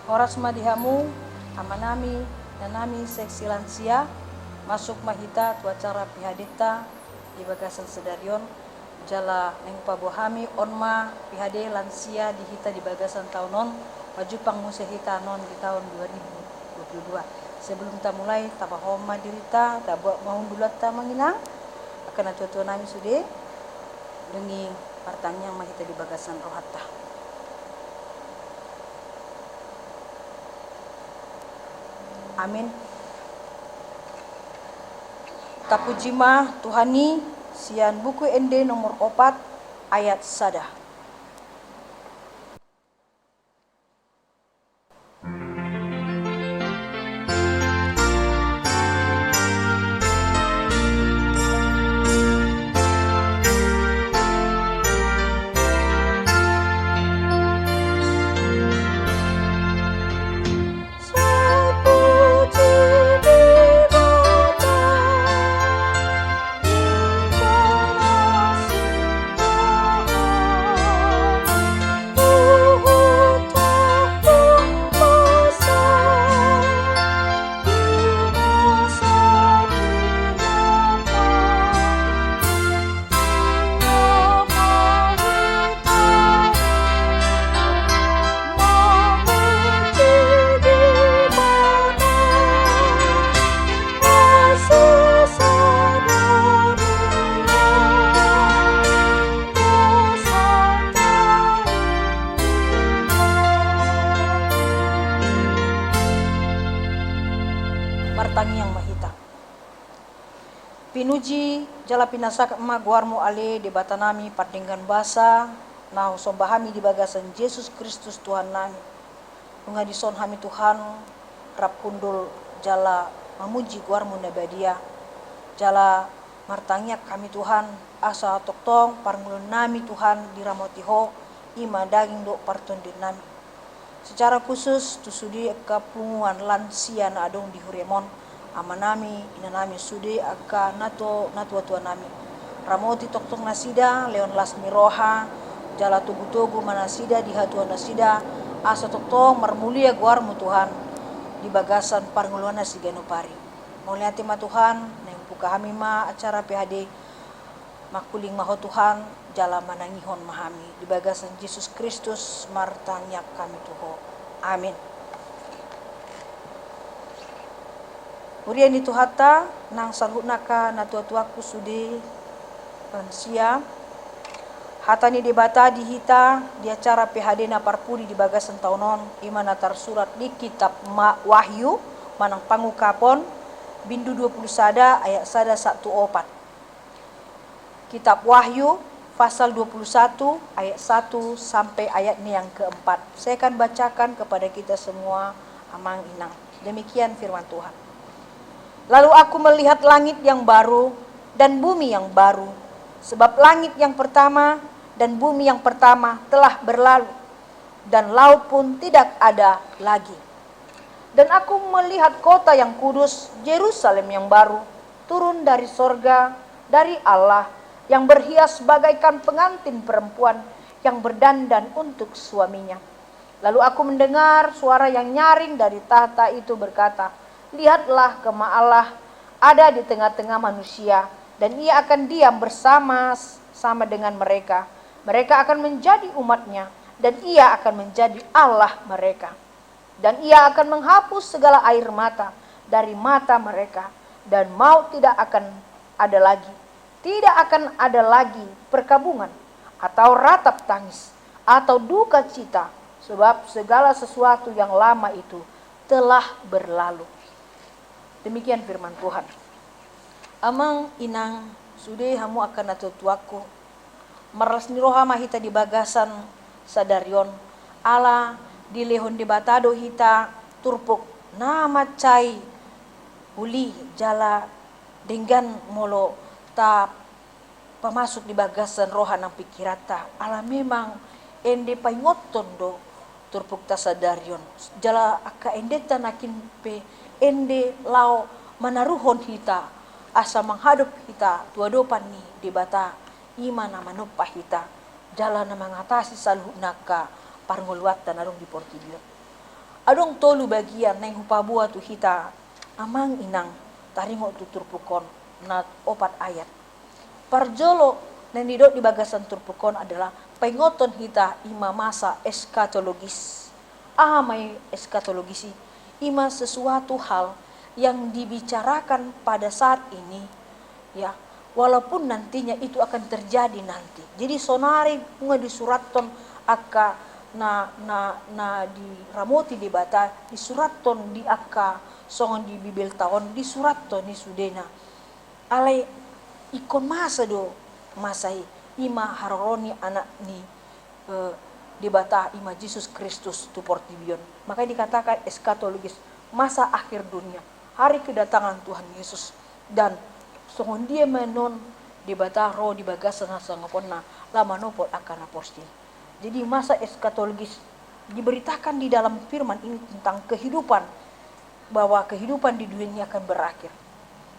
Horas madihamu, amanami, nanami seksi lansia, masuk mahita tu acara pihadeta di bagasan sedarion, jala neng pabohami onma pihade lansia di hita di bagasan tahunon, maju pangmuse hita non di tahun 2022. Sebelum ta mulai, tabahoma dirita, tabak mahun dulat ta manginang, akan atuatu nami sude, dengi partanyang mahita di bagasan rohata. Amin. Tapujima Tuhani sian buku ende nomor 4 ayat sada. Martangi yang mahita. Pinuji jala pinasak ema guarmu ale di batanami pandenggan basa nah sombahami di bagasan Yesus Kristus Tuhan nami. Ungadison hami Tuhan rap kundul jala mamuji guarmu nabadia. Jala martangiak kami Tuhan asa toktong parmulun nami Tuhan diramotiho ima daging do partundir nami. Secara khusus tusudi aka punguan lansia na adong di Huremon amanami inanami sudi aka nato tua nami ramoti toktong nasida leon lasmi roha jala tugu-tugu manasida di hatua nasida asa toktong marmulia guarmu Tuhan di bagasan parnguluan nasi ganupari mauliati ma Tuhan neng buka hami ma acara PHD makuling maho Tuhan jala manangihon mahami di bagasan Yesus Kristus martanyak kami Tuho. Amin. Urian itu hata nang sarhunaka na tua-tuaku sudi lansia hata ni debata di hita di acara PHD na parpuri di bagasan taunon imana tarsurat di kitab Wahyu manang pangukapon bindu 20 sada ayat sada 14. Kitab Wahyu pasal 21 ayat 1 sampai ayat yang keempat. Saya akan bacakan kepada kita semua amang inang. Demikian firman Tuhan. Lalu aku melihat langit yang baru dan bumi yang baru. Sebab langit yang pertama dan bumi yang pertama telah berlalu. Dan laut pun tidak ada lagi. Dan aku melihat kota yang kudus, Yerusalem yang baru, turun dari sorga, dari Allah, yang berhias bagaikan pengantin perempuan yang berdandan untuk suaminya. Lalu aku mendengar suara yang nyaring dari tahta itu berkata, lihatlah kemah Allah ada di tengah-tengah manusia, dan ia akan diam bersama-sama dengan mereka. Mereka akan menjadi umatnya, dan ia akan menjadi Allah mereka. Dan ia akan menghapus segala air mata dari mata mereka, dan maut tidak akan ada lagi. Tidak akan ada lagi perkabungan atau ratap tangis atau duka cita, sebab segala sesuatu yang lama itu telah berlalu. Demikian firman Tuhan. Amang inang sude hamu akan atutuaku maras niroha mahita di bagasan sadarion ala di lehon di batado hita turpuk nama cai uli jala dengan molo ta pamasuk di bagasan roha nang pikirata ala memang ende paingoton do turpuk ta sadarion jala aka ende tanakin pe ende lao manaruhon hita asa menghadap hita tua dopan ni di bata imana manupah hita jala na mengatasi saluh naka parnguluat tanarong di portidio adong tolu bagian neng hupabua tu hita amang inang taringo tu turpukon na 4 ayat. Parjolo neng didot di bagasan turpukon adalah pengoton hita ima masa eskatologis. May eskatologisi ima sesuatu hal yang dibicarakan pada saat ini, ya, walaupun nantinya itu akan terjadi nanti. Jadi sonari bunga di suraton aka na di ramoti di bata di suraton di aka songon di bibel tahun di suraton ni sudena alai ikon masa do masai ima haroroni anak ni di bata ima Yesus Kristus tu portibion. Makanya dikatakan eskatologis, masa akhir dunia, hari kedatangan Tuhan Yesus. Dan songon dia menon di bata roh di bagasan sangaponna lama nopot akan aposti. Jadi masa eskatologis diberitakan di dalam firman ini tentang kehidupan, bahwa kehidupan di dunia ini akan berakhir.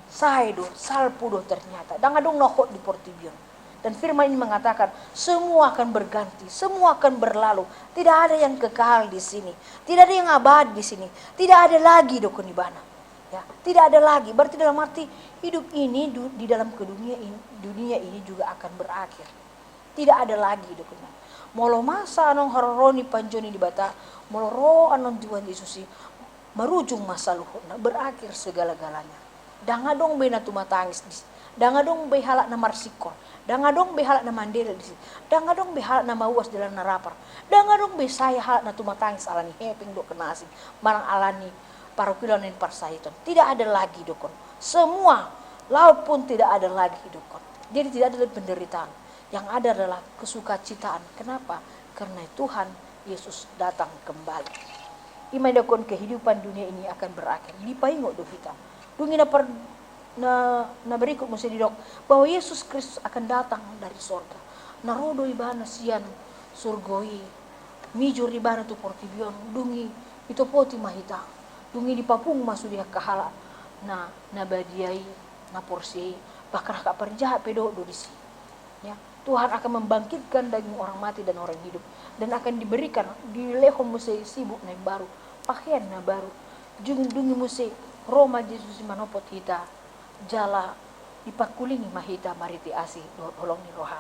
Saido, salpudo ternyata, dangadong nokot di portibion. Dan firman ini mengatakan semua akan berganti, semua akan berlalu. Tidak ada yang kekal di sini, tidak ada yang abadi di sini, tidak ada lagi dokon ibana. Ya, tidak ada lagi. Berarti dalam arti hidup ini di dalam dunia ini juga akan berakhir. Tidak ada lagi dokon. Molo masa anong haroroni panjoni di bata, molo roh anong Tuhan Yesus merujung masa luhur, berakhir segala-galanya. Dangadong bena tumatangis di, dangadong behalak na marsikon, dangadong behalak na mandela di sini, dangadong behalak na mawas dalam narapar, dangadong besaya halak na tumatangis alani heping do kenasi, marang alani parukilan dan parsaiton. Tidak ada lagi dokon. Semua laut pun tidak ada lagi dokon. Jadi tidak ada penderitaan. Yang ada adalah kesukacitaan. Kenapa? Karena Tuhan Yesus datang kembali. Ima dokon kehidupan dunia ini akan berakhir. Dipaingo do kita. Dungi na berikut mesti didok bahwa Yesus Kristus akan datang dari sorga. Narodo ibana sian surgoi. Mijur ibana tu portibion. Dungi itu poti mahita. Dungi di papung masuk dia kahala. Na badiai, na porsi. Bahkan kak perjahat pedo do di sini. Ya. Tuhan akan membangkitkan daging orang mati dan orang hidup, dan akan diberikan di leho musai sibuk na baru, pakaian na baru, dungi musai Roma Yesus manopot hita, jala ipakulingi mahita mariti asi dolong ni roha,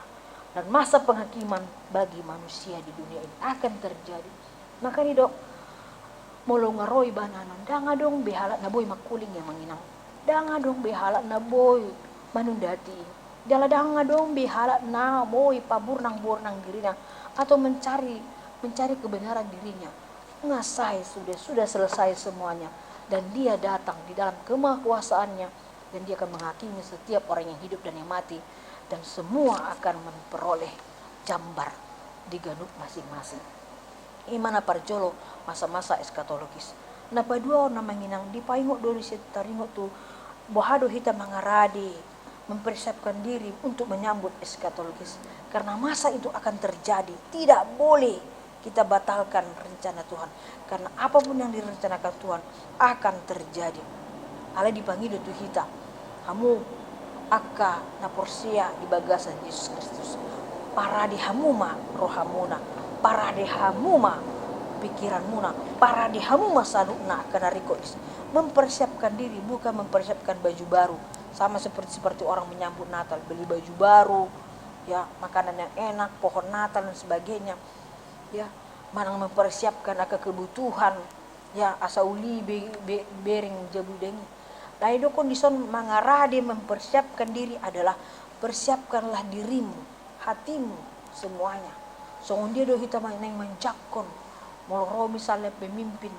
dan masa penghakiman bagi manusia di dunia ini akan terjadi. Maka ni dok molo ngaroi bananon, dangadong behalak na boy makuling yang manginang, dangadong behalak na boy manundati. Jala dangadong bihalak na boy paburnang dirinya atau mencari kebenaran dirinya. Ngasai sudah selesai semuanya, dan dia datang di dalam kemakuasaannya, dan dia akan menghakimi setiap orang yang hidup dan yang mati, dan semua akan memperoleh jambar di ganuk masing-masing. Imana parjolo masa-masa eskatologis. Napa dua orang manginang dipaingo dori setaringo tu bohado hita mangaradi, mempersiapkan diri untuk menyambut eskatologis, karena masa itu akan terjadi. Tidak boleh kita batalkan rencana Tuhan, karena apapun yang direncanakan Tuhan akan terjadi. Ale dipanggil itu hita, hamu akka na porsia di bagasan Yesus Kristus, para di hamuma rohamuna, para di hamuma pikiranmuna, para di hamuma salukna kanarikois. Mempersiapkan diri, bukan mempersiapkan baju baru. Sama seperti orang menyambut Natal, beli baju baru, ya, makanan yang enak, pohon Natal dan sebagainya, ya, manang mempersiapkan akan kebutuhan, ya, asauli bering jabudengi. Lain dokon dison mangarade mempersiapkan diri adalah persiapkanlah dirimu, hatimu, semuanya. Songon dia do hita neng menjakon, molo misalnya pemimpin,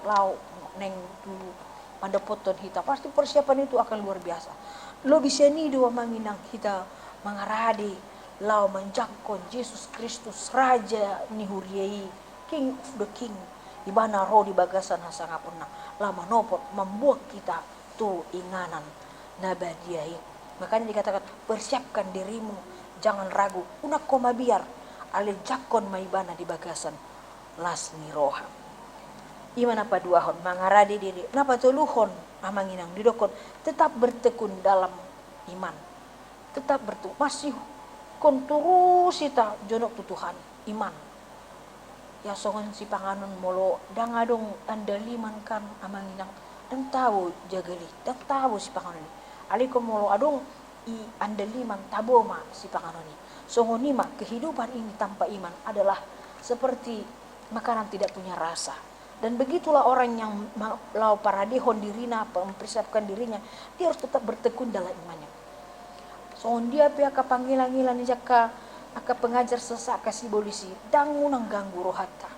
lau neng dulu. Pada poton kita pasti persiapan itu akan luar biasa. Lo bisa ni dua manginang kita mengaradi lau menjakon Yesus Kristus Raja nihuriai, King of the King, ibana roh di bagasan hasangapuna lama nopot membuat kita tu inganan nabadiai. Makanya dikatakan persiapkan dirimu, jangan ragu. Unak koma biar ale jakon maibana di bagasan las ni roha. Imana paduahon mangaradi diri, napa tuluhon amanginang didokon tetap bertekun dalam iman, tetap bertekun masih konturus kita jonok tu Tuhan iman. ya songon si panganon molo dangadong andaliman kan amanginang dan tahu jagali dan tahu si panganon ni aliko molo adong i andaliman taboma si panganon ni songon ni mah kehidupan ini tanpa iman adalah seperti makanan tidak punya rasa. Dan begitulah orang yang lau paradihon dirina, mempersiapkan dirinya, dia harus tetap bertekun dalam imannya. Songon dia pihak panggilan-gilan jaka aka pengajar sesak kasih polisi dang unang ganggu rohata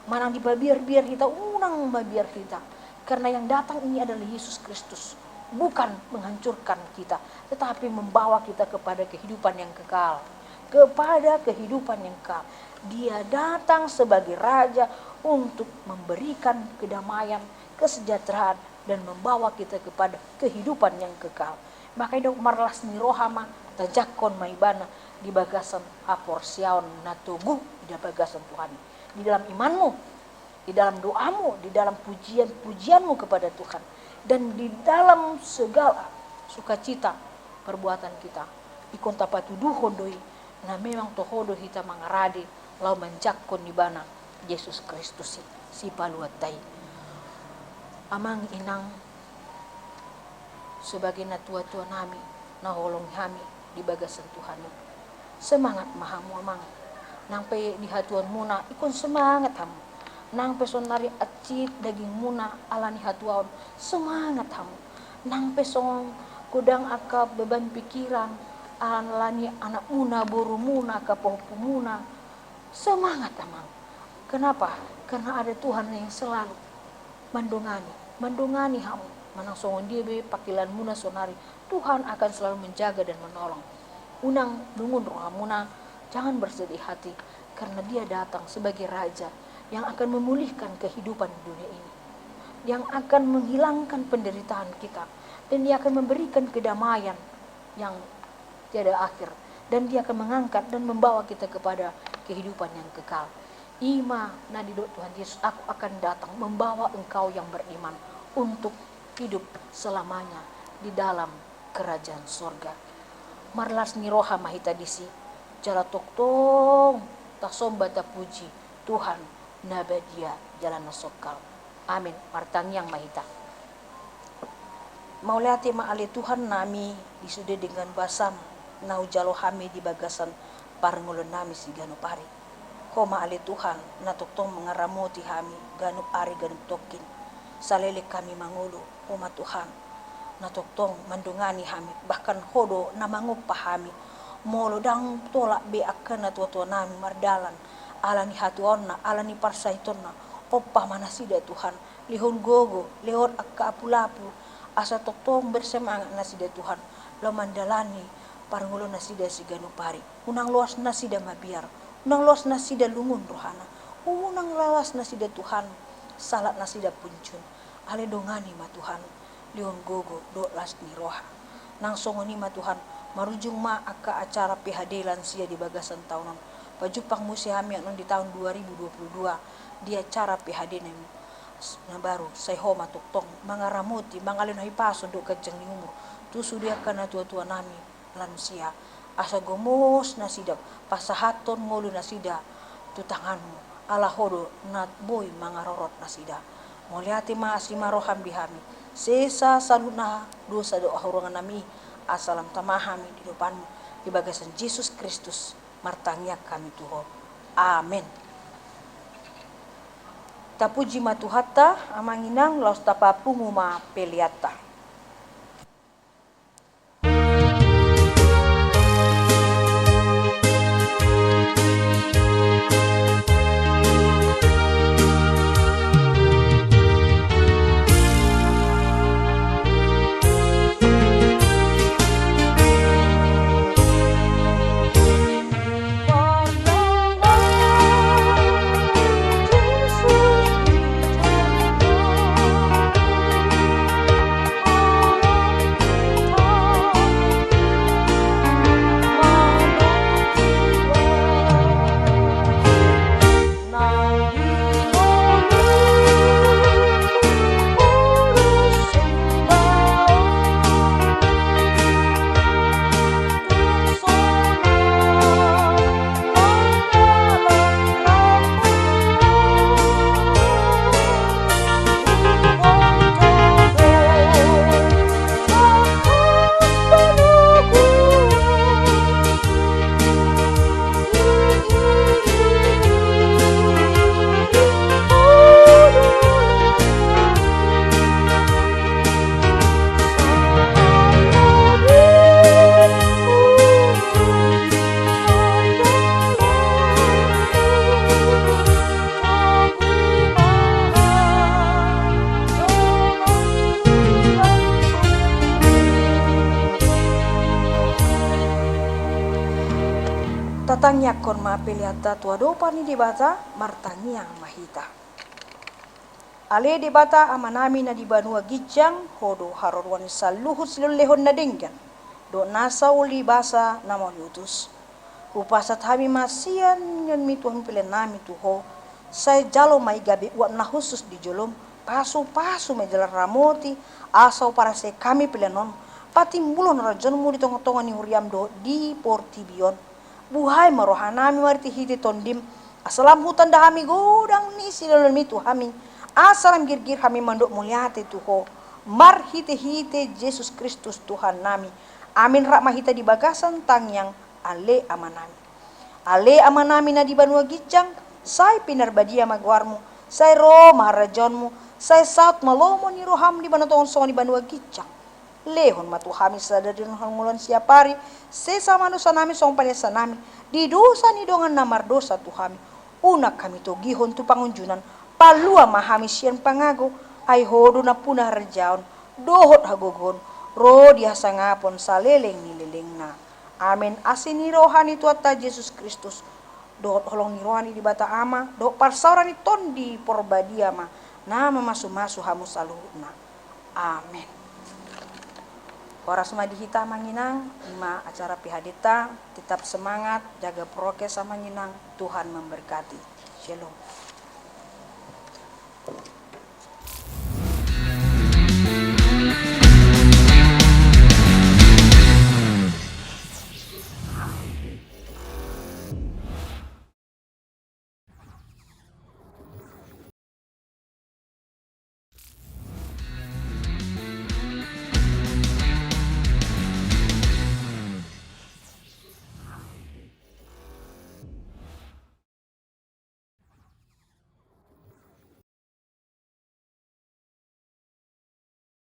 manang di babiar-biar kita unang babiar kita karena yang datang ini adalah Yesus Kristus, bukan menghancurkan kita tetapi membawa kita kepada kehidupan yang kekal, kepada kehidupan yang kekal. Dia datang sebagai raja untuk memberikan kedamaian, kesejahteraan dan membawa kita kepada kehidupan yang kekal. Makanya dok marlas ni rohama tajakon maibana di bagasan aporsiaon natugu di bagasan Tuhan, di dalam imanmu, di dalam doamu, di dalam pujianmu kepada Tuhan, dan di dalam segala sukacita perbuatan kita. Ikon tapatuduh hondoi, nah memang tohodo kita mangarade lau menjakon di bana Yesus Kristus si paluatai. Amang inang sebagai natua-tua nami, naholong kami di bagasan Tuhan. Semangat mahamu amang. Nang pe di hatuan muna ikon semangat hamu. Nang pe sonari acit daging muna alani hatuan semangat hamu. Nang pe song kudang akap beban pikiran alani anak muna boru muna kapohpu muna semangat amang. Kenapa? Karena ada Tuhan yang selalu mendongani hamu. Manang songon dia be pakilan muna sonari Tuhan akan selalu menjaga dan menolong. Unang dungun rohamuna, jangan bersedih hati karena dia datang sebagai raja yang akan memulihkan kehidupan dunia ini, yang akan menghilangkan penderitaan kita, dan dia akan memberikan kedamaian yang tiada akhir, dan dia akan mengangkat dan membawa kita kepada kehidupan yang kekal. Ima nadidot Tuhan Yesus, aku akan datang membawa engkau yang beriman untuk hidup selamanya di dalam kerajaan sorga. Marlas ni roha mahita disi jala toktong tak somba tak puji Tuhan nabadia jalan nasokal. Amin. Martang yang mahita mauliati maali Tuhan nami disude dengan basam nau jalo hami di bagasan parngulon nami si ganup ari. Ko maali Tuhan na toktong mengaramoti hami ganup ari ganup tokin salele kami mangulu. Oma Tuhan na toktong mandungani hami bahkan hodo na mangupahami molo dang tolak be akan na tua-tua nami mardalan alani hatuonna alani parsaitonna opah manasida Tuhan lihon gogo lehon akka apulapu asa toktong bersemangat nasida Tuhan lo mandalani parngulo nasida siganu pari unang luas nasida mabiar unang luas nasida lungun rohana unang lawas nasida Tuhan salat nasida puncun ale dongani ma Tuhan lion gogo do las ni roha nang songoni ma Tuhan marujung ma aka acara PHD lansia di bagasan tahunan pajupang musihami anon di tahun 2022 di acara PHD na baru say homa tuktong mangaramuti mangalin hipason do kajang ni umur tusu dia kana tua-tua nami lansia asa gomos nasida pasahaton ngulu nasida tutanganmu ala hodo nat boy mangarorot nasida moliati ma asima roham bihami sesa saluna dosa doa hurangan nami asalam tamahami di depanmu di bagasan Yesus Kristus martangnya kami Tuhan. Amin. Tapuji matuhatta amanginang laus tapapungu ma peliata. Tatang yakon ma peliata tua dopa ni dibata martangiang mahita. Ale dibata amanami na di banua gijang hodo harorwan saluhut silulehon na denggan. Do nasa uli basa nama utus. Upasat hami masian yon mituhan pilihan nami tuho. Saya jalo mai gabi uat na khusus di jolom. Pasu-pasu mejalan ramoti. Asau para se kami pilihan non. Patimbulon rajonmu di tongah-tongah ni huriam do di portibion. Buhai marohanami marti hiti tondim. Asalam hutan dah hami godang ni silolon mitu hami. Asalam gir-gir hami mandok muliate tuho. Mar hite-hite Yesus Kristus Tuhan nami. Amin rak mahita di bagasan tangyang ale amanami. Ale amanami na di banua gijang. Sai pinar badia magwarmu. Sai ro maharajonmu. Sai saut malomo ni roham di banatong songon di banua gijang. Lehon matu hami sadarin hangulan siapari. Sesama dosa nami song panesa nami. Di dosa ni dongan namar dosa tu hami. Unak kami to gihon tu pangunjunan. Palua mahami sian pangago. Ai hodo na punah rejaon. Dohot hagogon. Ro diasa ngapon saleleng ni leleng na. Amin asini rohani tuata Yesus Kristus. Dohot holong ni rohani di bata ama. Dohot parsauran ni tondi porbadia ma. Nama masu-masu hamu saluhutna. Amin. Horas madihita manginang, ima acara pihadita, tetap semangat, jaga prokes sama nginang, Tuhan memberkati. Shalom.